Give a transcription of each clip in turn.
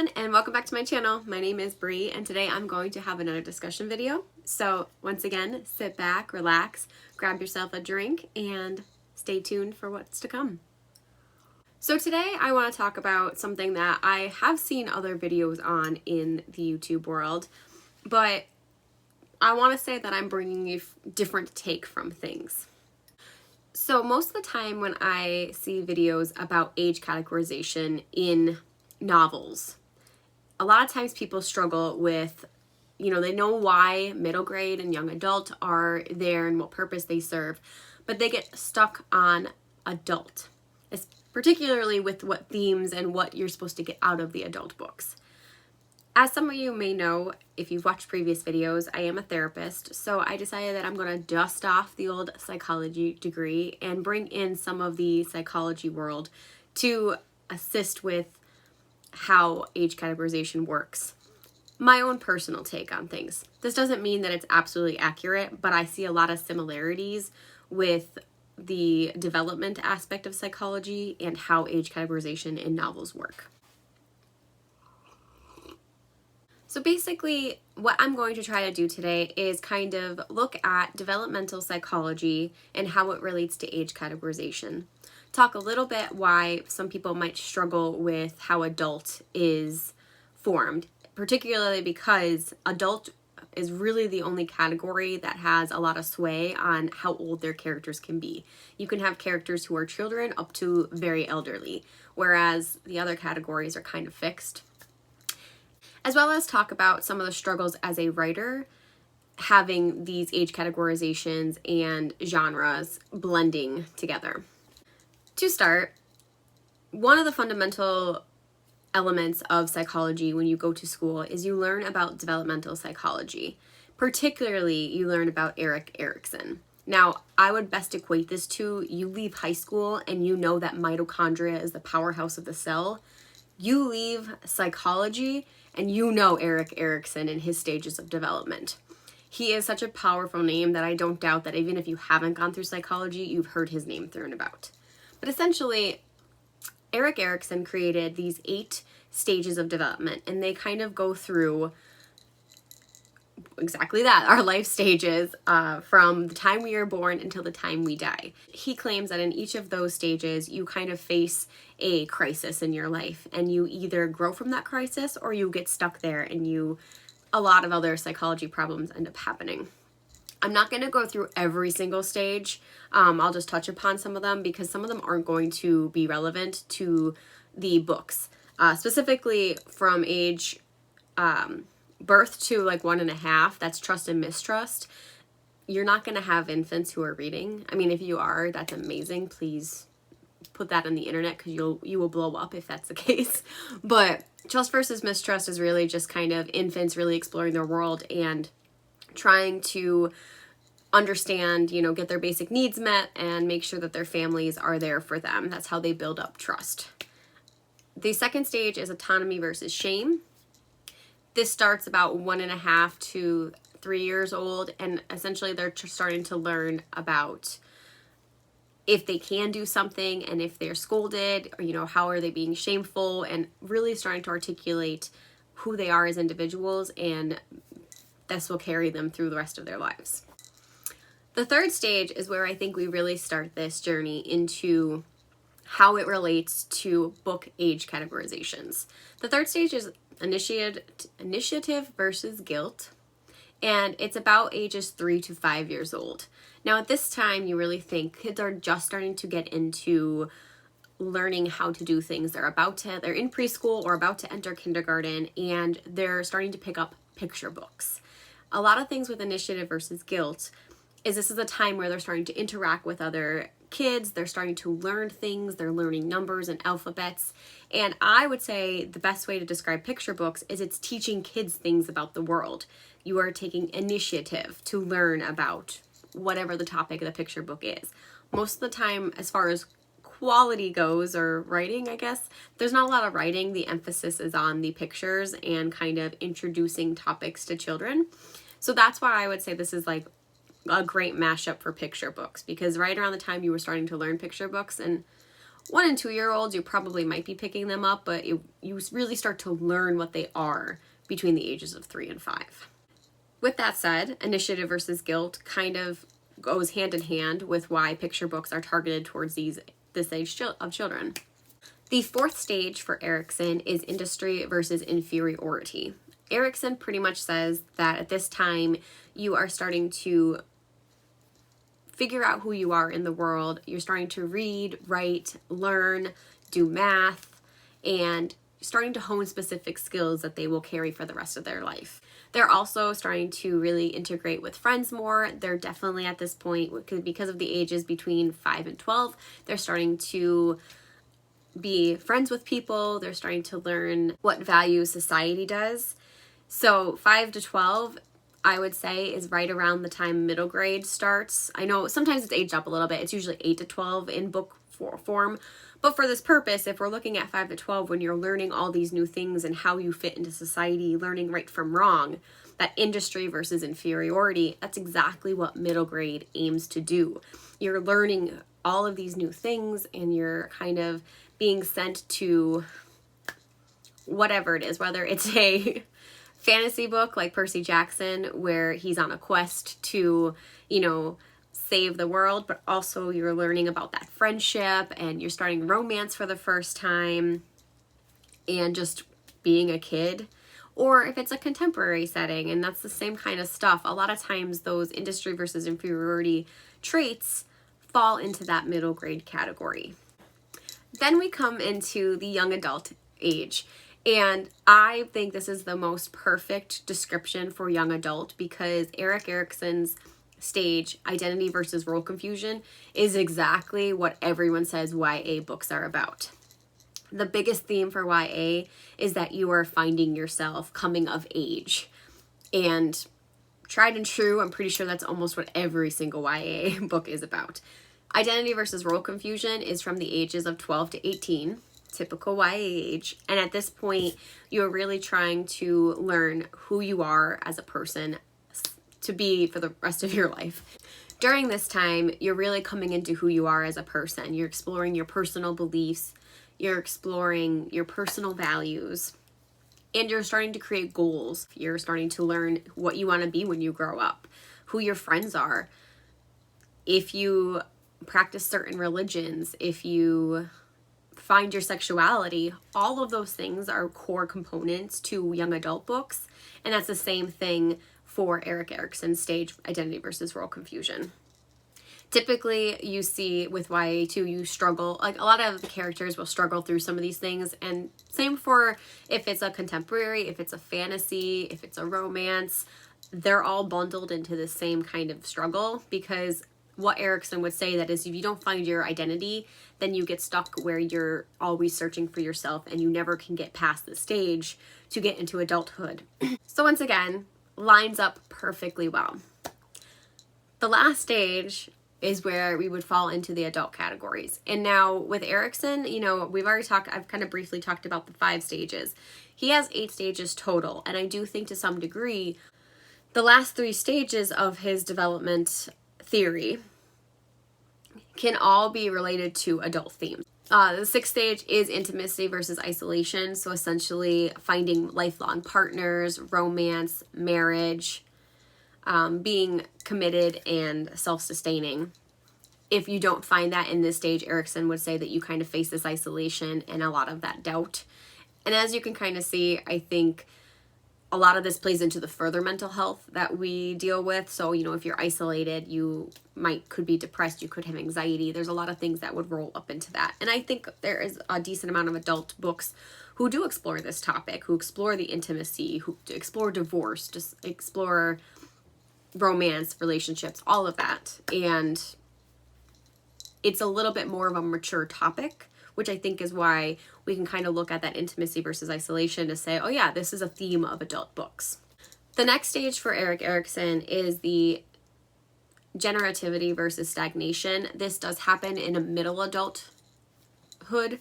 everyone, and welcome back to my channel. My name is Bree, and today I'm going to have another discussion video. So once again, sit back, relax, grab yourself a drink, and stay tuned for what's to come. So today I want to talk about something that I have seen other videos on in the YouTube world, but I want to say that I'm bringing you a different take from things. So most of the time when I see videos about age categorization in novels, a lot of times people struggle with, they know why middle grade and young adult are there and what purpose they serve, but they get stuck on adult. It's particularly with what themes and what you're supposed to get out of the adult books. As some of you may know, if you've watched previous videos, I am a therapist, so I decided that I'm going to dust off the old psychology degree and bring in some of the psychology world to assist with how age categorization works. My own personal take on things. This doesn't mean that it's absolutely accurate, but I see a lot of similarities with the development aspect of psychology and how age categorization in novels work. So basically, what I'm going to try to do today is kind of look at developmental psychology and how it relates to age categorization. Talk a little bit why some people might struggle with how adult is formed, particularly because adult is really the only category that has a lot of sway on how old their characters can be. You can have characters who are children up to very elderly, whereas the other categories are kind of fixed. As well as talk about some of the struggles as a writer having these age categorizations and genres blending together. To start, one of the fundamental elements of psychology when you go to school is you learn about developmental psychology. Particularly, you learn about Erikson. Now, I would best equate this to you leave high school and you know that mitochondria is the powerhouse of the cell. You leave psychology and you know Erikson and his stages of development. He is such a powerful name that I don't doubt that even if you haven't gone through psychology, you've heard his name thrown about. But essentially, Erikson created these 8 stages of development, and they kind of go through exactly that, our life stages, from the time we are born until the time we die. He claims that in each of those stages, you kind of face a crisis in your life, and you either grow from that crisis or you get stuck there, and a lot of other psychology problems end up happening. I'm not going to go through every single stage. I'll just touch upon some of them because some of them aren't going to be relevant to the books. Specifically from age birth to like 1.5, that's trust and mistrust. You're not going to have infants who are reading. I mean, if you are, that's amazing. Please put that on the internet because you will blow up if that's the case. But trust versus mistrust is really just kind of infants really exploring their world and trying to understand, get their basic needs met and make sure that their families are there for them. That's how they build up trust. The second stage is autonomy versus shame. This starts about 1.5 to 3 years old, and essentially they're starting to learn about if they can do something and if they're scolded, or, how are they being shameful, and really starting to articulate who they are as individuals, and this will carry them through the rest of their lives. The third stage is where I think we really start this journey into how it relates to book age categorizations. The third stage is initiative versus guilt, and it's about ages 3 to 5 years old. Now, at this time, you really think kids are just starting to get into learning how to do things. They're in preschool or about to enter kindergarten, and they're starting to pick up picture books. A lot of things with initiative versus guilt is this is a time where they're starting to interact with other kids, they're starting to learn things, they're learning numbers and alphabets, and I would say the best way to describe picture books is it's teaching kids things about the world. You are taking initiative to learn about whatever the topic of the picture book is. Most of the time, as far as quality goes, or writing, I guess, there's not a lot of writing. The emphasis is on the pictures and kind of introducing topics to children. So that's why I would say this is like a great mashup for picture books, because right around the time you were starting to learn picture books and 1 and 2-year-olds, you probably might be picking them up, but you really start to learn what they are between the ages of 3 and 5. With that said, initiative versus guilt kind of goes hand in hand with why picture books are targeted towards this age of children. The 4th stage for Erikson is industry versus inferiority. Erikson pretty much says that at this time you are starting to figure out who you are in the world. You're starting to read, write, learn, do math, and starting to hone specific skills that they will carry for the rest of their life. They're also starting to really integrate with friends more. They're definitely at this point, because of the ages between 5 and 12, they're starting to be friends with people. They're starting to learn what value society does. So 5 to 12, I would say, is right around the time middle grade starts. I know sometimes it's aged up a little bit. It's usually 8 to 12 in book form. But for this purpose, if we're looking at 5 to 12, when you're learning all these new things and how you fit into society, learning right from wrong, that industry versus inferiority, that's exactly what middle grade aims to do. You're learning all of these new things and you're kind of being sent to whatever it is, whether it's a fantasy book like Percy Jackson, where he's on a quest to, save the world, but also you're learning about that friendship and you're starting romance for the first time and just being a kid. Or if it's a contemporary setting and that's the same kind of stuff, a lot of times those industry versus inferiority traits fall into that middle grade category. Then we come into the young adult age. And I think this is the most perfect description for young adult because Erikson's stage, identity versus role confusion, is exactly what everyone says YA books are about. The biggest theme for YA is that you are finding yourself coming of age. And tried and true, I'm pretty sure that's almost what every single YA book is about. Identity versus role confusion is from the ages of 12 to 18, typical YA age. And at this point, you're really trying to learn who you are as a person to be for the rest of your life. During this time, you're really coming into who you are as a person. You're exploring your personal beliefs, you're exploring your personal values, and you're starting to create goals. You're starting to learn what you want to be when you grow up, who your friends are, if you practice certain religions, if you find your sexuality. All of those things are core components to young adult books, and that's the same thing for Erikson's stage, identity versus role confusion. Typically, you see with YA too, you struggle, like a lot of the characters will struggle through some of these things, and same for if it's a contemporary, if it's a fantasy, if it's a romance, they're all bundled into the same kind of struggle, because what Erikson would say that is if you don't find your identity, then you get stuck where you're always searching for yourself and you never can get past the stage to get into adulthood. So once again, lines up perfectly well. The last stage is where we would fall into the adult categories. And now with Erikson, I've kind of briefly talked about the 5 stages. He has 8 stages total. And I do think to some degree, the last 3 stages of his development theory can all be related to adult themes. The 6th stage is intimacy versus isolation. So essentially finding lifelong partners, romance, marriage, being committed and self-sustaining. If you don't find that in this stage, Erikson would say that you kind of face this isolation and a lot of that doubt. And as you can kind of see, I think a lot of this plays into the further mental health that we deal with. So, if you're isolated, you could be depressed, you could have anxiety. There's a lot of things that would roll up into that. And I think there is a decent amount of adult books who do explore this topic, who explore the intimacy, who explore divorce, just explore romance, relationships, all of that. And it's a little bit more of a mature topic, which I think is why we can kind of look at that intimacy versus isolation to say, oh yeah, this is a theme of adult books. The next stage for Erikson is the generativity versus stagnation. This does happen in a middle adulthood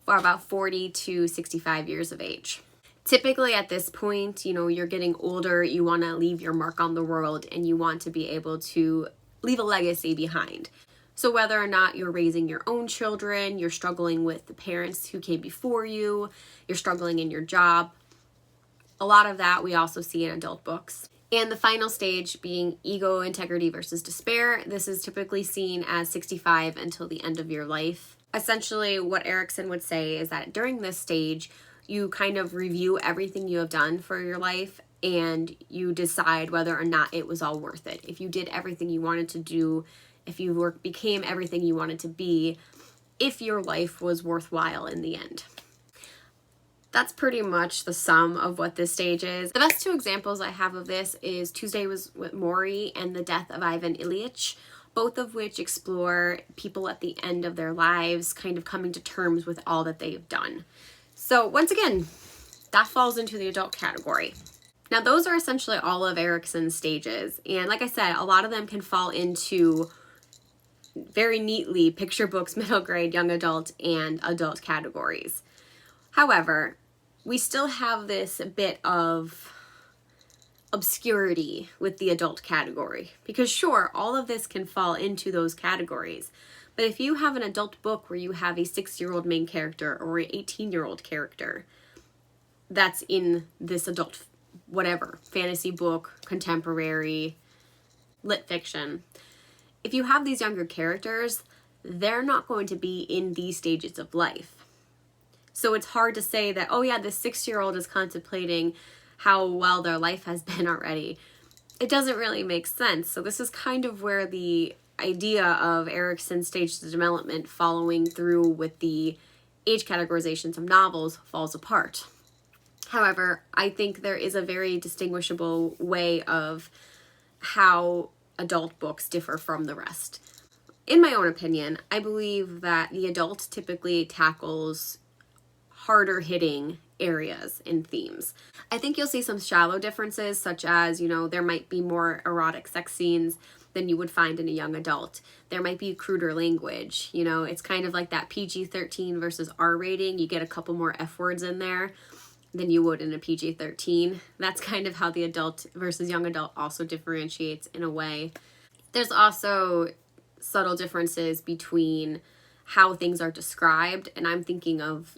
for about 40 to 65 years of age. Typically at this point, you're getting older, you want to leave your mark on the world and you want to be able to leave a legacy behind. So whether or not you're raising your own children, you're struggling with the parents who came before you, you're struggling in your job, a lot of that we also see in adult books. And the final stage being ego, integrity versus despair. This is typically seen as 65 until the end of your life. Essentially, what Erikson would say is that during this stage, you kind of review everything you have done for your life and you decide whether or not it was all worth it. If you did everything you wanted to do, if you became everything you wanted to be, if your life was worthwhile in the end. That's pretty much the sum of what this stage is. The best two examples I have of this is Tuesday Was with Maury and The Death of Ivan Ilyich, both of which explore people at the end of their lives kind of coming to terms with all that they've done. So once again, that falls into the adult category. Now those are essentially all of Erikson's stages. And like I said, a lot of them can fall into very neatly picture books, middle grade, young adult, and adult categories. However, we still have this bit of obscurity with the adult category because sure, all of this can fall into those categories. But if you have an adult book where you have a 6-year-old main character or an 18-year-old character that's in this adult, whatever, fantasy book, contemporary, lit fiction, if you have these younger characters, they're not going to be in these stages of life. So it's hard to say that, oh yeah, this 6-year-old is contemplating how well their life has been already. It doesn't really make sense. So this is kind of where the idea of Erikson's stages of development following through with the age categorizations of novels falls apart. However, I think there is a very distinguishable way of how adult books differ from the rest. In my own opinion, I believe that the adult typically tackles harder hitting areas and themes. I think you'll see some shallow differences, such as, there might be more erotic sex scenes than you would find in a young adult. There might be cruder language. It's kind of like that PG-13 versus R rating. You get a couple more F words in there than you would in a PG-13. That's kind of how the adult versus young adult also differentiates in a way. There's also subtle differences between how things are described, and I'm thinking of,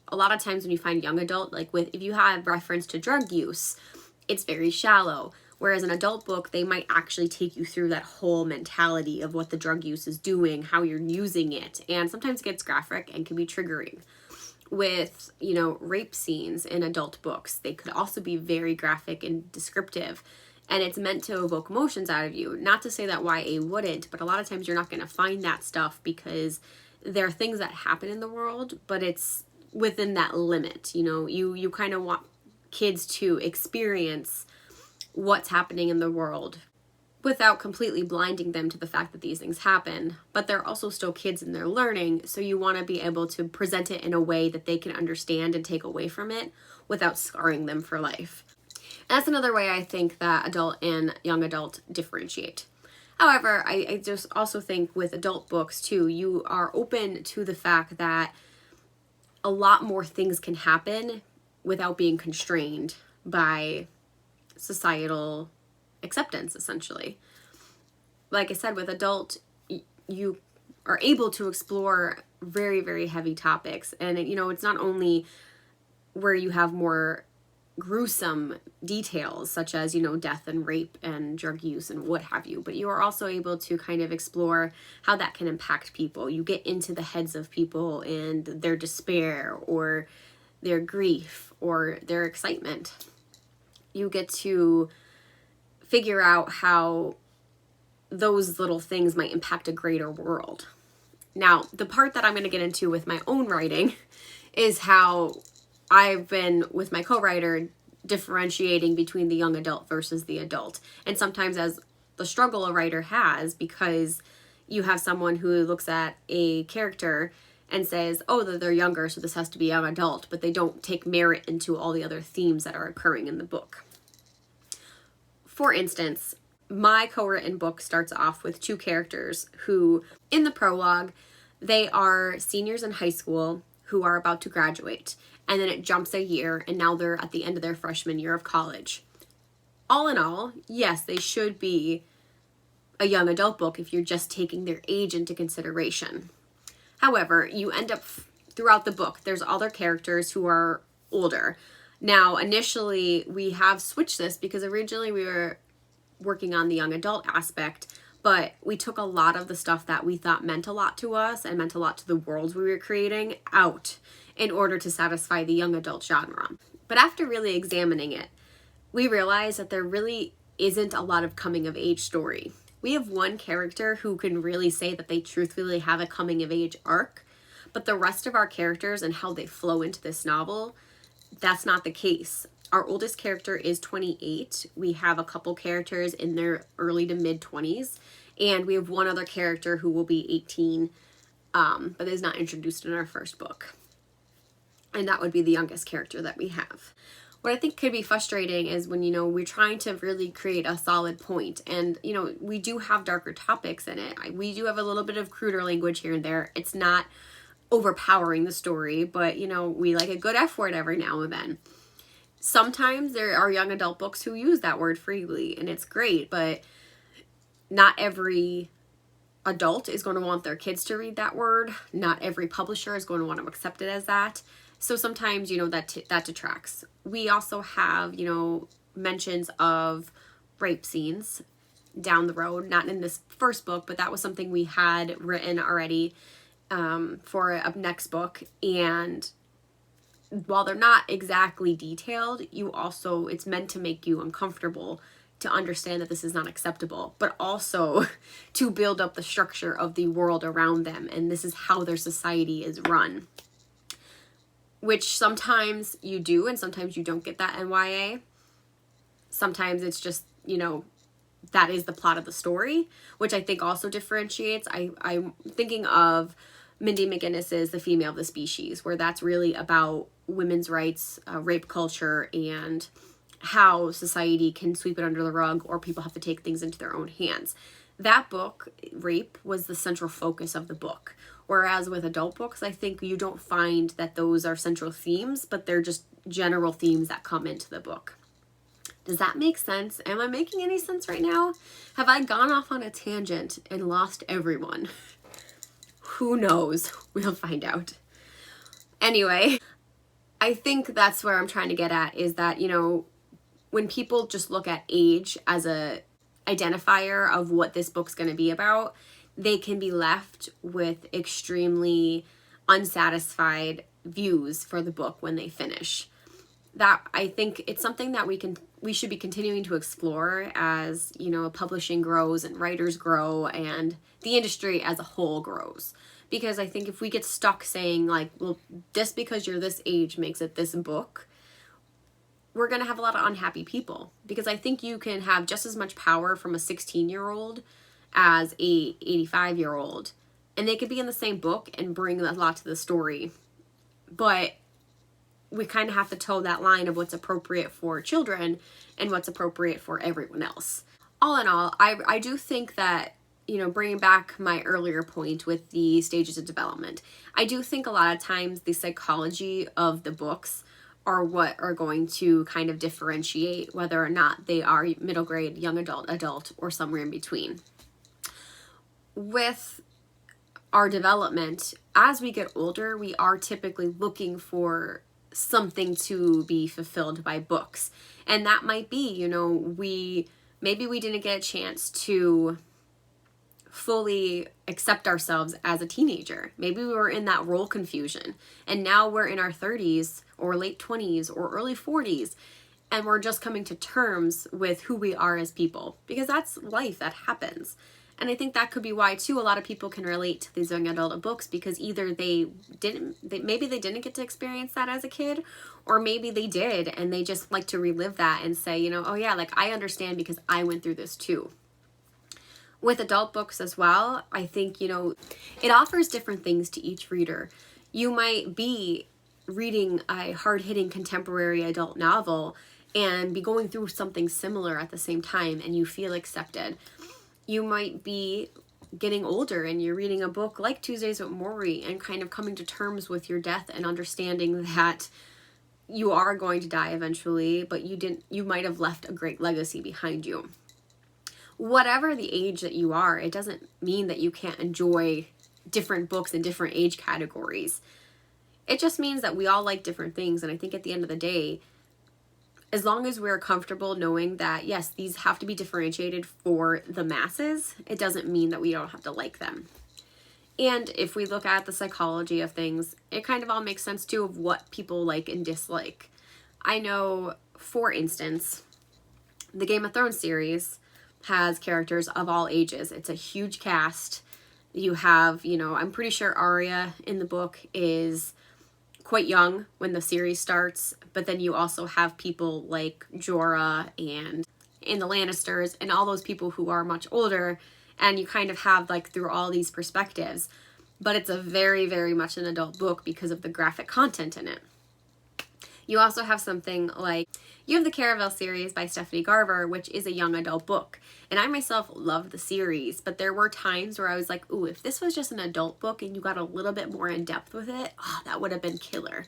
a lot of times when you find young adult, if you have reference to drug use, it's very shallow. Whereas an adult book, they might actually take you through that whole mentality of what the drug use is doing, how you're using it, and sometimes it gets graphic and can be triggering. With, rape scenes in adult books, they could also be very graphic and descriptive, and it's meant to evoke emotions out of you. Not to say that YA wouldn't, but a lot of times you're not going to find that stuff because there are things that happen in the world, but it's within that limit. You kind of want kids to experience what's happening in the world without completely blinding them to the fact that these things happen, but they're also still kids and they're learning, so you want to be able to present it in a way that they can understand and take away from it without scarring them for life. And that's another way I think that adult and young adult differentiate. However, I just also think with adult books too, you are open to the fact that a lot more things can happen without being constrained by societal acceptance, essentially. Like I said, with adult, you are able to explore very, very heavy topics. And, it's not only where you have more gruesome details, such as, death and rape and drug use and what have you, but you are also able to kind of explore how that can impact people. You get into the heads of people and their despair or their grief or their excitement. You get to figure out how those little things might impact a greater world. Now, the part that I'm going to get into with my own writing is how I've been, with my co-writer, differentiating between the young adult versus the adult. And sometimes as the struggle a writer has, because you have someone who looks at a character and says, oh, they're younger, so this has to be young adult, but they don't take merit into all the other themes that are occurring in the book. For instance, my co-written book starts off with two characters who, in the prologue, they are seniors in high school who are about to graduate. And then it jumps a year, and now they're at the end of their freshman year of college. All in all, yes, they should be a young adult book if you're just taking their age into consideration. However, you end up throughout the book, there's other characters who are older. Now, initially, we have switched this because originally we were working on the young adult aspect, but we took a lot of the stuff that we thought meant a lot to us and meant a lot to the worlds we were creating out in order to satisfy the young adult genre. But after really examining it, we realized that there really isn't a lot of coming of age story. We have one character who can really say that they truthfully have a coming of age arc, but the rest of our characters and how they flow into this novel, that's not the case. Our oldest character is 28. We have a couple characters in their early to mid 20s, and we have one other character who will be 18, but is not introduced in our first book. And that would be the youngest character that we have. What I think could be frustrating is when, we're trying to really create a solid point, and, we do have darker topics in it. We do have a little bit of cruder language here and there. It's not overpowering the story, but, we like a good F word every now and then. Sometimes there are young adult books who use that word freely, and it's great, but not every adult is going to want their kids to read that word. Not every publisher is going to want to accept it as that. So sometimes, that detracts. We also have, mentions of rape scenes down the road, not in this first book, but that was something we had written already for a next book. And while they're not exactly detailed, it's meant to make you uncomfortable to understand that this is not acceptable, but also to build up the structure of the world around them. And this is how their society is run, which sometimes you do, and sometimes you don't get that in YA. Sometimes it's just, that is the plot of the story, which I think also differentiates. I'm thinking of Mindy McGinnis's The Female of the Species, where that's really about women's rights, rape culture, and how society can sweep it under the rug, or people have to take things into their own hands. That book, rape, was the central focus of the book. Whereas with adult books, I think you don't find that those are central themes, but they're just general themes that come into the book. Does that make sense? Am I making any sense right now? Have I gone off on a tangent and lost everyone? Who knows? We'll find out. Anyway, I think that's where I'm trying to get at, is that, when people just look at age as a identifier of what this book's going to be about, they can be left with extremely unsatisfied views for the book when they finish. That, I think, it's something that we should be continuing to explore as, publishing grows and writers grow and the industry as a whole grows. Because I think if we get stuck saying, well, just because you're this age makes it this book, we're going to have a lot of unhappy people. Because I think you can have just as much power from a 16-year-old as a 85-year-old, and they could be in the same book and bring a lot to the story. But we kind of have to toe that line of what's appropriate for children and what's appropriate for everyone else. All in all, I do think that, bringing back my earlier point with the stages of development, I do think a lot of times the psychology of the books are what are going to kind of differentiate whether or not they are middle grade, young adult, or somewhere in between. With our development, as we get older, we are typically looking for something to be fulfilled by books. And that might be, maybe we didn't get a chance to fully accept ourselves as a teenager. Maybe we were in that role confusion, and now we're in our 30s or late 20s or early 40s, and we're just coming to terms with who we are as people, because that's life, that happens. And I think that could be why too a lot of people can relate to these young adult books, because either maybe they didn't get to experience that as a kid, or maybe they did and they just like to relive that and say, oh yeah, I understand because I went through this too. With adult books as well, I think, it offers different things to each reader. You might be reading a hard-hitting contemporary adult novel and be going through something similar at the same time, and you feel accepted. You might be getting older and you're reading a book like Tuesdays with Morrie and kind of coming to terms with your death and understanding that you are going to die eventually, but you might have left a great legacy behind you. whatever the age that you are, it doesn't mean that you can't enjoy different books in different age categories. It just means that we all like different things. And I think at the end of the day, as long as we're comfortable knowing that, yes, these have to be differentiated for the masses, it doesn't mean that we don't have to like them. And if we look at the psychology of things, it kind of all makes sense too of what people like and dislike. I know, for instance, the Game of Thrones series has characters of all ages. It's a huge cast. You have, I'm pretty sure Arya in the book is quite young when the series starts, but then you also have people like Jorah and the Lannisters and all those people who are much older, and you kind of have like through all these perspectives. But it's a very, very much an adult book because of the graphic content in it. You also have something like, you have the Caraval series by Stephanie Garber, which is a young adult book. And I myself loved the series, but there were times where I was like, ooh, if this was just an adult book and you got a little bit more in depth with it, that would have been killer.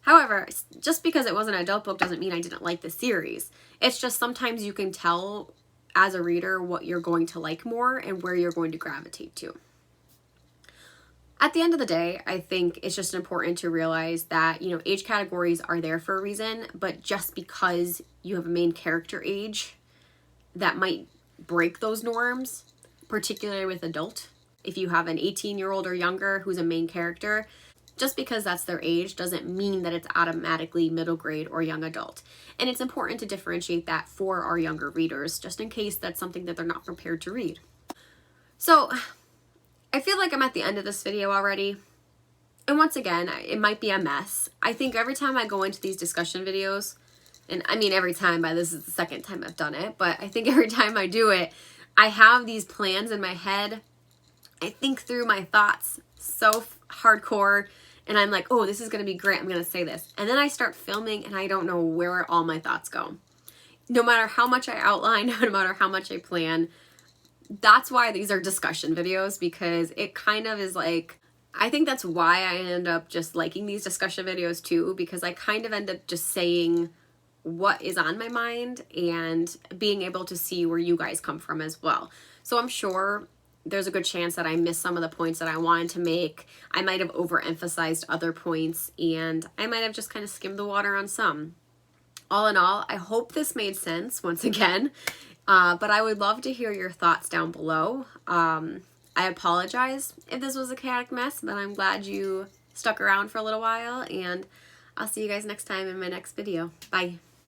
However, just because it was an adult book doesn't mean I didn't like the series. It's just sometimes you can tell as a reader what you're going to like more and where you're going to gravitate to. At the end of the day, I think it's just important to realize that, age categories are there for a reason, but just because you have a main character age, that might break those norms, particularly with adult. If you have an 18-year-old or younger who's a main character, just because that's their age doesn't mean that it's automatically middle grade or young adult. And it's important to differentiate that for our younger readers, just in case that's something that they're not prepared to read. So, I feel like I'm at the end of this video already. And once again, it might be a mess. I think every time I go into these discussion videos, and I mean every time, this is the second time I've done it, but I think every time I do it, I have these plans in my head. I think through my thoughts so hardcore, and I'm like, oh, this is going to be great. I'm going to say this. And then I start filming and I don't know where all my thoughts go. No matter how much I outline, no matter how much I plan, that's why these are discussion videos, because it kind of is like, I think that's why I end up just liking these discussion videos too, because I kind of end up just saying what is on my mind and being able to see where you guys come from as well. So I'm sure there's a good chance that I missed some of the points that I wanted to make. I might have overemphasized other points, and I might have just kind of skimmed the water on some. All in all, I hope this made sense once again. But I would love to hear your thoughts down below. I apologize if this was a chaotic mess, but I'm glad you stuck around for a little while, and I'll see you guys next time in my next video. Bye.